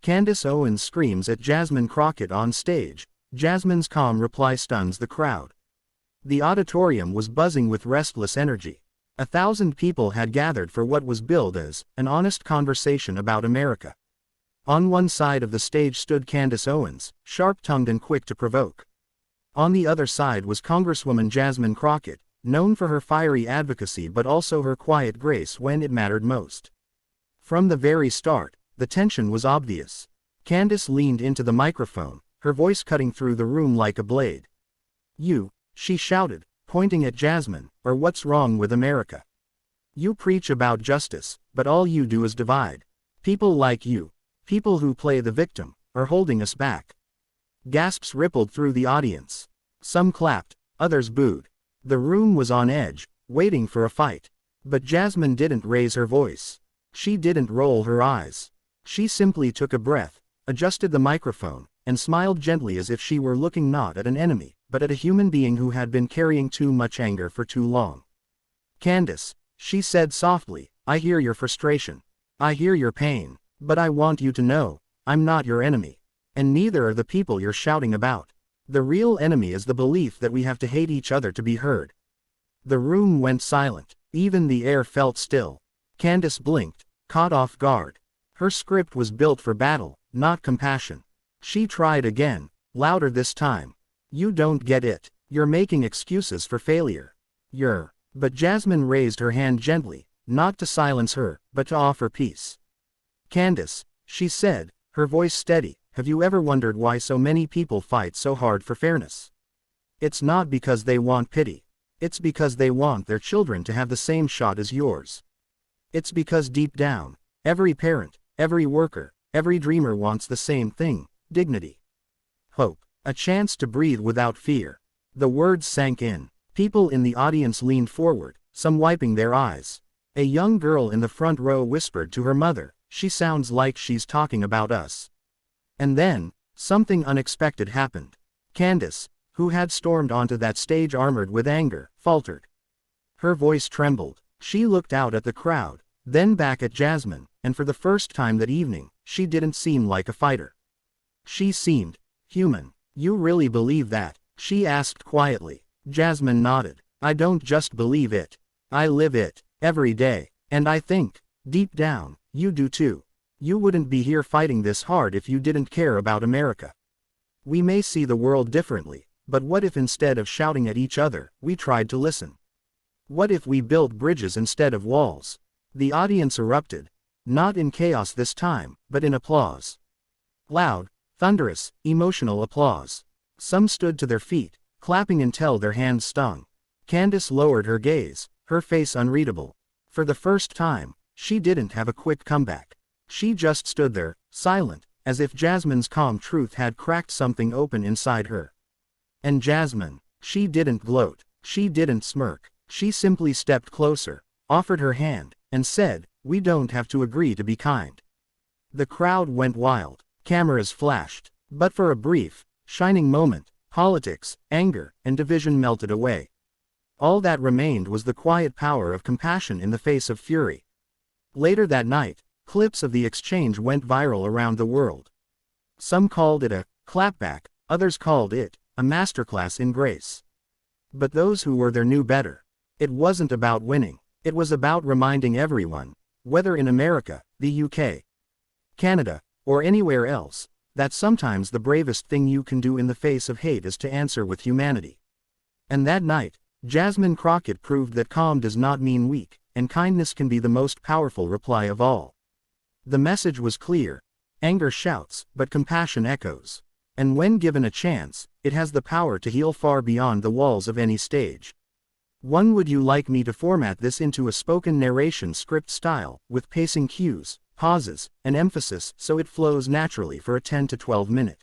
Candace Owens screams at Jasmine Crockett on stage. Jasmine's calm reply stuns the crowd. The auditorium was buzzing with restless energy. 1,000 people had gathered for what was billed as an honest conversation about America. On one side of the stage stood Candace Owens, sharp-tongued and quick to provoke. On the other side was Congresswoman Jasmine Crockett, known for her fiery advocacy but also her quiet grace when it mattered most. From the very start, the tension was obvious. Candace leaned into the microphone, her voice cutting through the room like a blade. "You," she shouted, pointing at Jasmine, "or what's wrong with America? You preach about justice, but all you do is divide. People like you, people who play the victim, are holding us back." Gasps rippled through the audience. Some clapped, others booed. The room was on edge, waiting for a fight. But Jasmine didn't raise her voice. She didn't roll her eyes. She simply took a breath, adjusted the microphone, and smiled gently as if she were looking not at an enemy, but at a human being who had been carrying too much anger for too long. "Candace," she said softly, "I hear your frustration. I hear your pain. But I want you to know, I'm not your enemy. And neither are the people you're shouting about. The real enemy is the belief that we have to hate each other to be heard." The room went silent. Even the air felt still. Candace blinked, caught off guard. Her script was built for battle, not compassion. She tried again, louder this time. "You don't get it. You're making excuses for failure. But Jasmine raised her hand gently, not to silence her, but to offer peace. "Candace," she said, her voice steady, "have you ever wondered why so many people fight so hard for fairness? It's not because they want pity. It's because they want their children to have the same shot as yours. It's because deep down, every parent, every worker, every dreamer wants the same thing: dignity, hope, a chance to breathe without fear." The words sank in. People in the audience leaned forward, some wiping their eyes. A young girl in the front row whispered to her mother, "She sounds like she's talking about us." And then, something unexpected happened. Candace, who had stormed onto that stage armored with anger, faltered. Her voice trembled. She looked out at the crowd, then back at Jasmine, and for the first time that evening, she didn't seem like a fighter. She seemed human. "You really believe that?" she asked quietly. Jasmine nodded. "I don't just believe it. I live it, every day. And I think, deep down, you do too. You wouldn't be here fighting this hard if you didn't care about America. We may see the world differently, but what if instead of shouting at each other, we tried to listen? What if we built bridges instead of walls?" The audience erupted. Not in chaos this time, but in applause. Loud, thunderous, emotional applause. Some stood to their feet, clapping until their hands stung. Candace lowered her gaze, her face unreadable. For the first time, she didn't have a quick comeback. She just stood there, silent, as if Jasmine's calm truth had cracked something open inside her. And Jasmine, she didn't gloat, she didn't smirk, she simply stepped closer, offered her hand, and said, "We don't have to agree to be kind." The crowd went wild, cameras flashed, but for a brief, shining moment, politics, anger, and division melted away. All that remained was the quiet power of compassion in the face of fury. Later that night, clips of the exchange went viral around the world. Some called it a clapback, others called it a masterclass in grace. But those who were there knew better. It wasn't about winning. It was about reminding everyone, whether in America, the UK, Canada, or anywhere else, that sometimes the bravest thing you can do in the face of hate is to answer with humanity. And that night, Jasmine Crockett proved that calm does not mean weak, and kindness can be the most powerful reply of all. The message was clear: anger shouts, but compassion echoes. And when given a chance, it has the power to heal far beyond the walls of any stage. Would you like me to format this into a spoken narration script style, with pacing cues, pauses, and emphasis so it flows naturally for a 10 to 12 minute?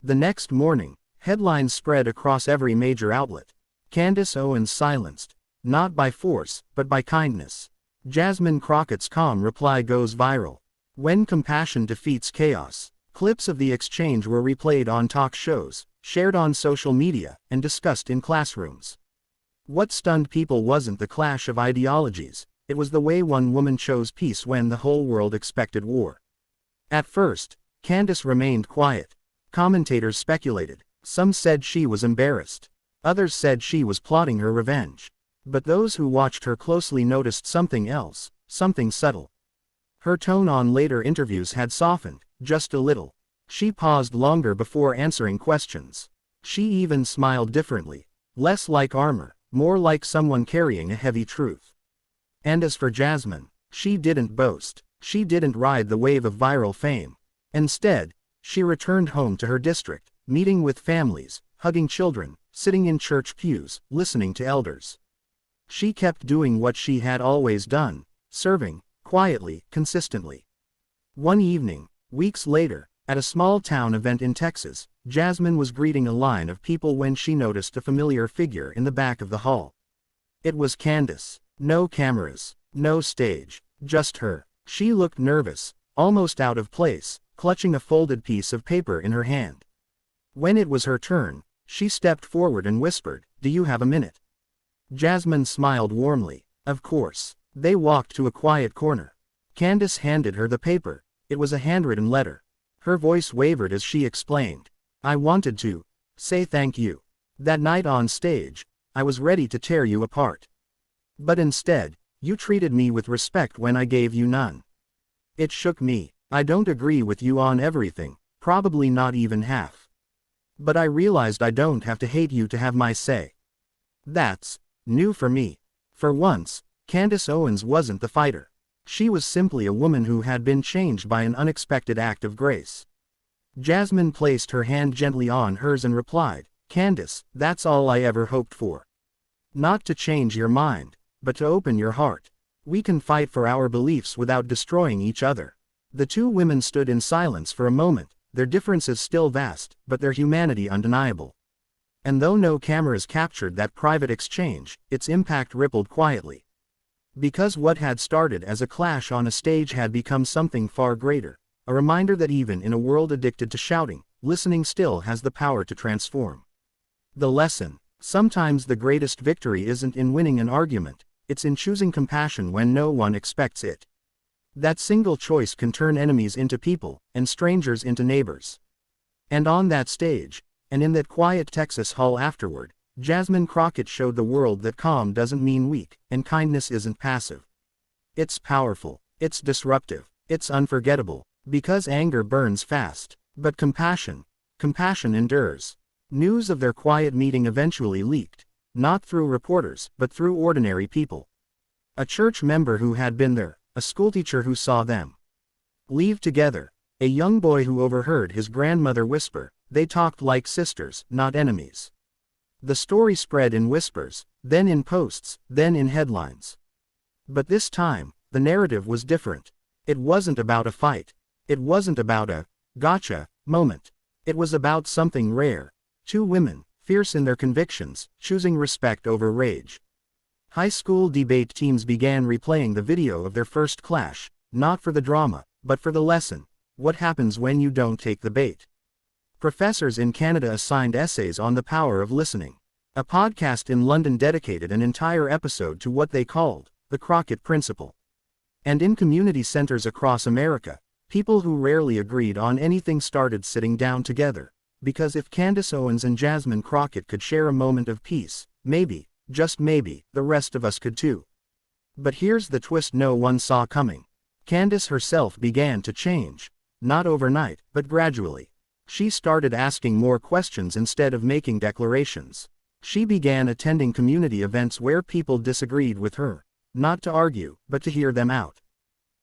The next morning, headlines spread across every major outlet. Candace Owens silenced, not by force, but by kindness. Jasmine Crockett's calm reply goes viral. When compassion defeats chaos. Clips of the exchange were replayed on talk shows, shared on social media, and discussed in classrooms. What stunned people wasn't the clash of ideologies, it was the way one woman chose peace when the whole world expected war. At first, Candace remained quiet. Commentators speculated. Some said she was embarrassed. Others said she was plotting her revenge. But those who watched her closely noticed something else, something subtle. Her tone on later interviews had softened, just a little. She paused longer before answering questions. She even smiled differently. Less like armor, more like someone carrying a heavy truth. And as for Jasmine, she didn't boast. She didn't ride the wave of viral fame. Instead, she returned home to her district, meeting with families, hugging children, sitting in church pews, listening to elders. She kept doing what she had always done, serving, quietly, consistently. One evening, weeks later, at a small town event in Texas, Jasmine was greeting a line of people when she noticed a familiar figure in the back of the hall. It was Candace. No cameras, no stage, just her. She looked nervous, almost out of place, clutching a folded piece of paper in her hand. When it was her turn, she stepped forward and whispered, "Do you have a minute?" Jasmine smiled warmly. Of course. They walked to a quiet corner. Candace handed her the paper. It was a handwritten letter. Her voice wavered as she explained. "I wanted to say thank you. That night on stage, I was ready to tear you apart. But instead, you treated me with respect when I gave you none. It shook me. I don't agree with you on everything, probably not even half. But I realized I don't have to hate you to have my say." That's new for me. For once, Candace Owens wasn't the fighter. She was simply a woman who had been changed by an unexpected act of grace. Jasmine placed her hand gently on hers and replied, "Candace, that's all I ever hoped for. Not to change your mind, but to open your heart. We can fight for our beliefs without destroying each other." The two women stood in silence for a moment, their differences still vast, but their humanity undeniable. And though no cameras captured that private exchange, its impact rippled quietly. Because what had started as a clash on a stage had become something far greater, a reminder that even in a world addicted to shouting, listening still has the power to transform. The lesson: sometimes the greatest victory isn't in winning an argument, it's in choosing compassion when no one expects it. That single choice can turn enemies into people, and strangers into neighbors. And on that stage, and in that quiet Texas hall afterward, Jasmine Crockett showed the world that calm doesn't mean weak, and kindness isn't passive. It's powerful, it's disruptive, it's unforgettable, because anger burns fast, but compassion endures. News of their quiet meeting eventually leaked, not through reporters, but through ordinary people. A church member who had been there, a schoolteacher who saw them leave together, a young boy who overheard his grandmother whisper, "They talked like sisters, not enemies." The story spread in whispers, then in posts, then in headlines. But this time, the narrative was different. It wasn't about a fight. It wasn't about a gotcha moment. It was about something rare. Two women, fierce in their convictions, choosing respect over rage. High school debate teams began replaying the video of their first clash, not for the drama, but for the lesson. What happens when you don't take the bait? Professors in Canada assigned essays on the power of listening. A podcast in London dedicated an entire episode to what they called the Crockett Principle. And in community centers across America, people who rarely agreed on anything started sitting down together. Because if Candace Owens and Jasmine Crockett could share a moment of peace, maybe, just maybe, the rest of us could too. But here's the twist no one saw coming. Candace herself began to change. Not overnight, but gradually. She started asking more questions instead of making declarations. She began attending community events where people disagreed with her, not to argue, but to hear them out.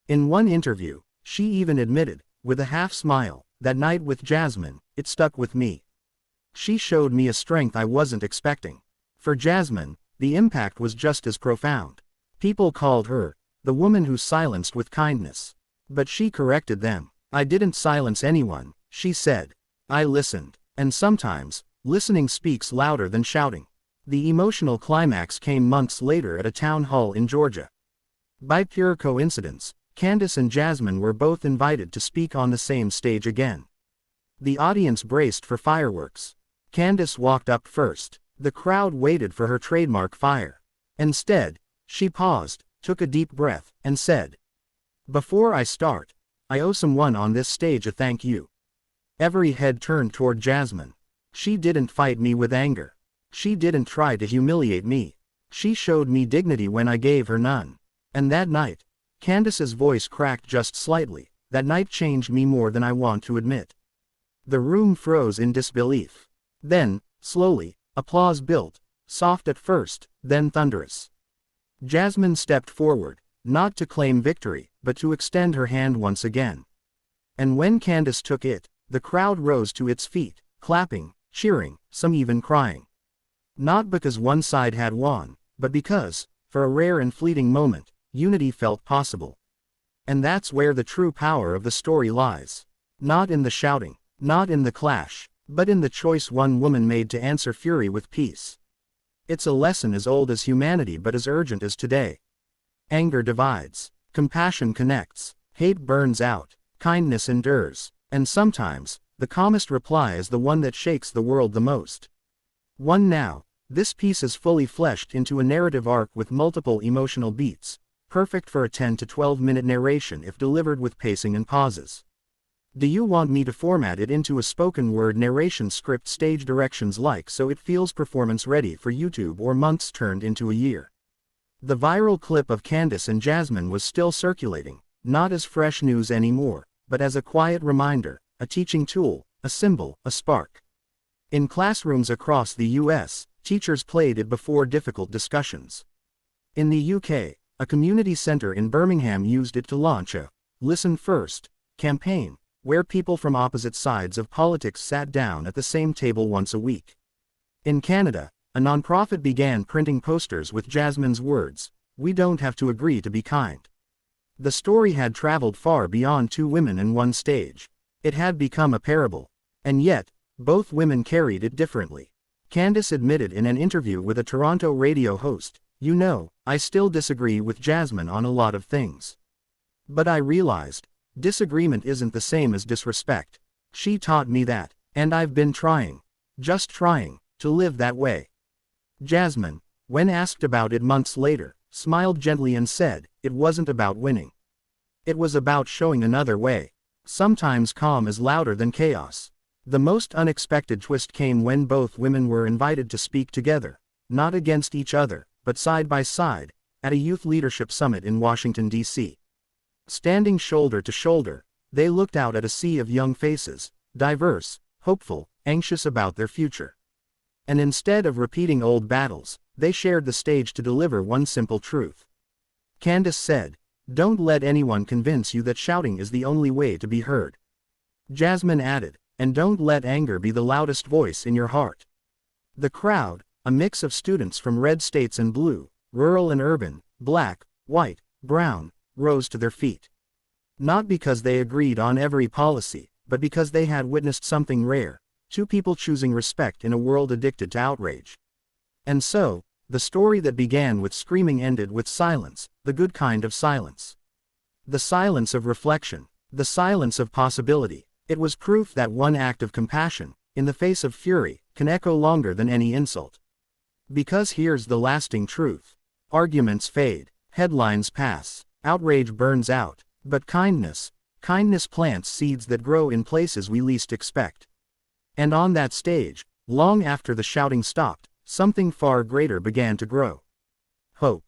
In one interview, she even admitted, with a half smile, "That night with Jasmine, it stuck with me. She showed me a strength I wasn't expecting." For Jasmine, the impact was just as profound. People called her the woman who silenced with kindness. But she corrected them. "I didn't silence anyone," she said. "I listened. And sometimes, listening speaks louder than shouting." The emotional climax came months later at a town hall in Georgia. By pure coincidence, Candace and Jasmine were both invited to speak on the same stage again. The audience braced for fireworks. Candace walked up first. The crowd waited for her trademark fire. Instead, she paused, took a deep breath, and said, "Before I start, I owe someone on this stage a thank you. Every head turned toward Jasmine. She didn't fight me with anger. She didn't try to humiliate me. She showed me dignity when I gave her none. And that night, Candace's voice cracked just slightly, that night changed me more than I want to admit. The room froze in disbelief. Then, slowly, applause built, soft at first, then thunderous. Jasmine stepped forward, not to claim victory, but to extend her hand once again. And when Candace took it, the crowd rose to its feet, clapping, cheering, some even crying. Not because one side had won, but because, for a rare and fleeting moment, unity felt possible. And that's where the true power of the story lies. Not in the shouting, not in the clash, but in the choice one woman made to answer fury with peace. It's a lesson as old as humanity but as urgent as today. Anger divides, compassion connects, hate burns out, kindness endures, and sometimes, the calmest reply is the one that shakes the world the most. One now, this piece is fully fleshed into a narrative arc with multiple emotional beats, perfect for a 10 to 12-minute narration if delivered with pacing and pauses. Do you want me to format it into a spoken word narration script stage directions like so it feels performance ready for YouTube or months turned into a year? The viral clip of Candace and Jasmine was still circulating, not as fresh news anymore, but as a quiet reminder, a teaching tool, a symbol, a spark. In classrooms across the US, teachers played it before difficult discussions. In the UK, a community center in Birmingham used it to launch a "Listen First" campaign, where people from opposite sides of politics sat down at the same table once a week. In Canada, a nonprofit began printing posters with Jasmine's words, "We don't have to agree to be kind." The story had traveled far beyond two women and one stage. It had become a parable. And yet, both women carried it differently. Candace admitted in an interview with a Toronto radio host, "You know, I still disagree with Jasmine on a lot of things. But I realized, disagreement isn't the same as disrespect. She taught me that, and I've been trying, just trying, to live that way." Jasmine, when asked about it months later, smiled gently and said, "It wasn't about winning. It was about showing another way. Sometimes calm is louder than chaos." The most unexpected twist came when both women were invited to speak together, not against each other, but side by side, at a youth leadership summit in Washington, D.C. Standing shoulder to shoulder, they looked out at a sea of young faces, diverse, hopeful, anxious about their future. And instead of repeating old battles, they shared the stage to deliver one simple truth. Candace said, "Don't let anyone convince you that shouting is the only way to be heard." Jasmine added, "And don't let anger be the loudest voice in your heart." The crowd, a mix of students from red states and blue, rural and urban, black, white, brown, rose to their feet. Not because they agreed on every policy, but because they had witnessed something rare, two people choosing respect in a world addicted to outrage. And so, the story that began with screaming ended with silence, the good kind of silence. The silence of reflection, the silence of possibility. It was proof that one act of compassion, in the face of fury, can echo longer than any insult. Because here's the lasting truth. Arguments fade, headlines pass, outrage burns out, but kindness plants seeds that grow in places we least expect. And on that stage, long after the shouting stopped, something far greater began to grow. Hope.